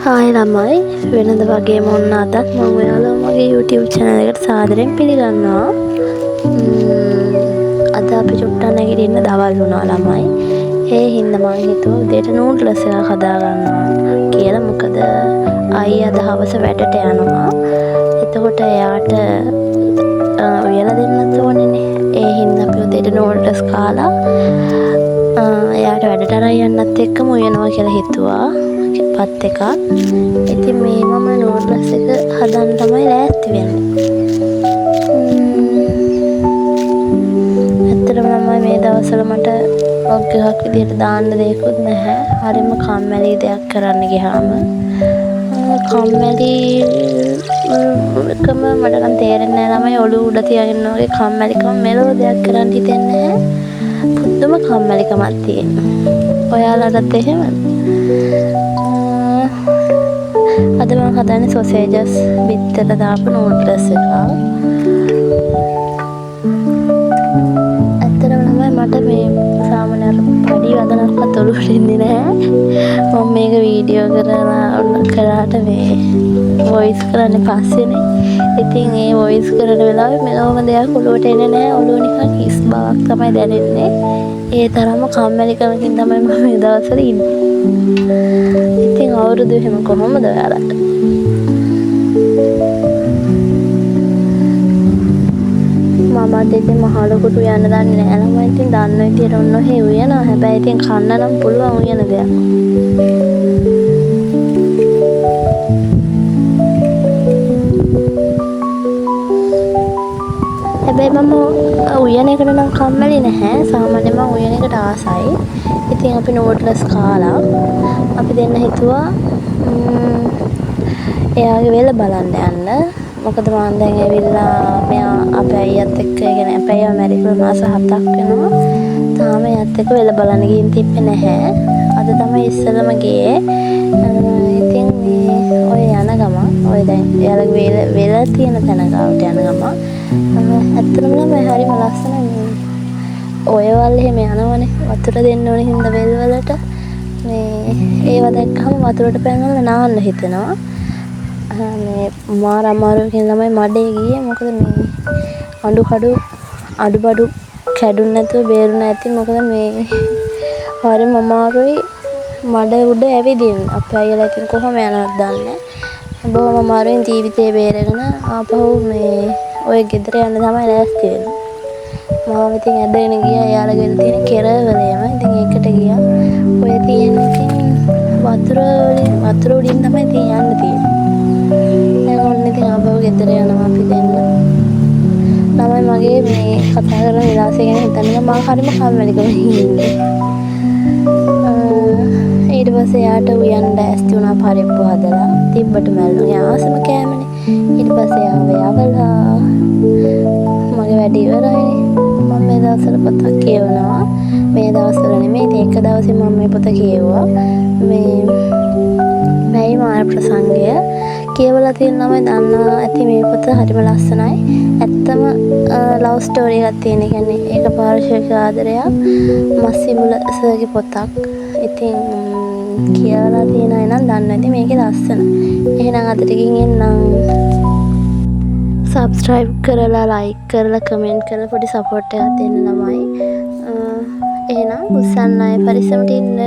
Hi ළමයි වෙනද වගේම ඔන්න අදත් මම ඔයාලා මගේ YouTube channel එකට සාදරයෙන් පිළිගන්නවා. අද අපි චුට්ටක් නැගිටින්න දවල් වුණා ළමයි. ඒ හින්දා මම හිතුවා උදේට නූඩ්ලස් එකක් හදා ගන්නවා කියලා. මොකද අයියා අද හවස වැඩට යනවා. එතකොට එයාට උයලා දෙන්නත් ඕනේනේ. ඒ හින්දා අපි උදේට නූඩ්ලස් කාලා එයාට වැඩට අරන් යන්නත් එක්කම උයනවා කියලා හිතුවා. පත් එකක්. ඉතින් මේ මම නූඩ්ලස් එක හදන්න තමයි ලෑස්ති වෙන්නේ. ඇත්තටම මම මේ දවස්වල මට vlog එකක් විදිහට දාන්න දෙයක්වත් නැහැ. හරිම කම්මැලි දෙයක් කරන්න ගියාම. කම්මැලි කම මට නම් තේරෙන්නේ නැහැ ළමයි. ඔළුව උඩ තියාගෙන වගේ කම්මැලිකම මෙලව දෙයක් කරන්න හිතෙන්නේ නැහැ. පුදුම කම්මැලිකමක් තියෙනවා. ඔයාලටත් එහෙමද? අද මම හදන්නේ සොසේජස් බිත්තර දාපු නූඩ්ලස් එකක්. ඇත්තටම තමයි මට මේ සාමාන්‍ය පඩි වදනක්වත් ඔලුවට එන්නේ නැහැ. මම මේක වීඩියෝ කරාට මේ වොයිස් කරන්නේ පස්සේනේ. ඉතින් ඒ වොයිස් කරන වෙලාවේ මෙලොවම දෙයක් ඔලුවට එන්නේ නැහැ. ඔලුව නිකන් හිස් බවක් තමයි දැනෙන්නේ. ඒ තරම්ම කම්මැලිකමකින් තමයි මම මේ දවස්වල ඉන්නේ. ඉතින් අවුරුදු එහෙම කොහොමද ඔයාලට? මමත් ඉතින් මහලොකුට උයන්න දන්නේ නැහැ ළමයි. ඉතින් දන්න විදියට ඔන්න ඔහේ උයනවා. හැබැයි ඉතින් කන්න නම් පුළුවන් උයන දෙයක්. හැබැයි මම උයන එකට නම් කම්මැලි නැහැ. සාමාන්‍යයෙන් මම උයන එකට ආසයි. ඉතින් අපි නූඩ්ලස් කාලා අපි දෙන්න හිතුවා එයාගේ වෙල බලන්න යන්න. මොකද මම දැන් ඇවිල්ලා මෙයා අපේ අයියත් එක්ක ඉගෙන අපේ අයියා මැරිලා මාස 7ක් වෙනවා. තාම එයාත් එක්ක වෙල බලන්න ගිහින් තිබ්බේ නැහැ. අද තමයි ඉස්සෙල්ලම ගියේ. ඉතින් මේ ඔය යන ගම ඔය දැන් එයාලගේ වෙල තියෙන තැන ගාවට යන ගම ඇත්තටම නම් හරිම ලස්සනයි. ඔය වල එහෙම යනවනේ වතුර දෙන්න ඕනේ හින්දා වෙල් වලට මේ ඒව දැක්කම වතුරට පැනලා නාන්න හිතෙනවා. මේ මාර අමාරුවකින් ළමයි මඩේ ගියේ. මොකද මේ අඩුබඩු කැඩුන්නේ නැතුව බේරුණා ඇති. මොකද මේ හරිම අමාරුයි මඩ උඩ ඇවිදින්න. අපේ අයියලා ඉතින් කොහොම යනවද දන්නේ. බොහොම අමාරුවෙන් ජීවිතේ බේරගෙන ආපහු මේ ඔය ගෙදර යන්න තමයි ලෑස්ති වෙන්නේ. මම ඉතින් ඇදගෙන ගියා එයාලගේ තියෙන කෙරවලේම. ඉතින් ඒකට ගියා. ඔය තියෙන ඉතින් වතුර උඩින් තමයි ඉතින් යන්න තියෙන්නේ. දැන් ඔන්න ඉතින් ආපහු ගෙදර යනවා අපි දෙන්න. ළමයි මගේ මේ කතා කරන විලාසය ගැන හිතන්නේ මම හරිම කම්මැලිකමකින් ඉන්නේ. ඊට පස්සේ යාට උයන් ලෑස්ති වුණා පරිප්පු හදලා. තිබ්බට මැල්ලුනේ ආසම කෑමනේ. ඊට පස්සේ ආවලා මගේ වැඩ ඉවරයි. මම මේ දවස්වල පොතක් කියවනවා. මේ දවස්වල නෙමෙයි ඉතින් එක දවසේ මම මේ පොත කියවුවා. මේ මැයි මාර ප්‍රසංගය කියවලා තියෙන ළමයි දන්නවා ඇති මේ පොත හරිම ලස්සනයි. ඇත්තම ලව් ස්ටෝරි එකක් තියෙන. කියන්නේ ඒක පාර්ශ්වික ආදරයක්. මස්සිමුල සර්ගේ පොතක්. ඉතින් කියලා තියෙන අය නම් දන්නවා ඉතින් මේකේ ලස්සන. එහෙනම් අදට ගින් එන්නම්. සබ්ස්ක්‍රයිබ් කරලා ලයික් කරලා කමෙන්ට් කරලා පොඩි සපෝට් එකක් දෙන්න ළමයි. එහෙනම් උස්සන්නයි පරිස්සමට ඉන්න.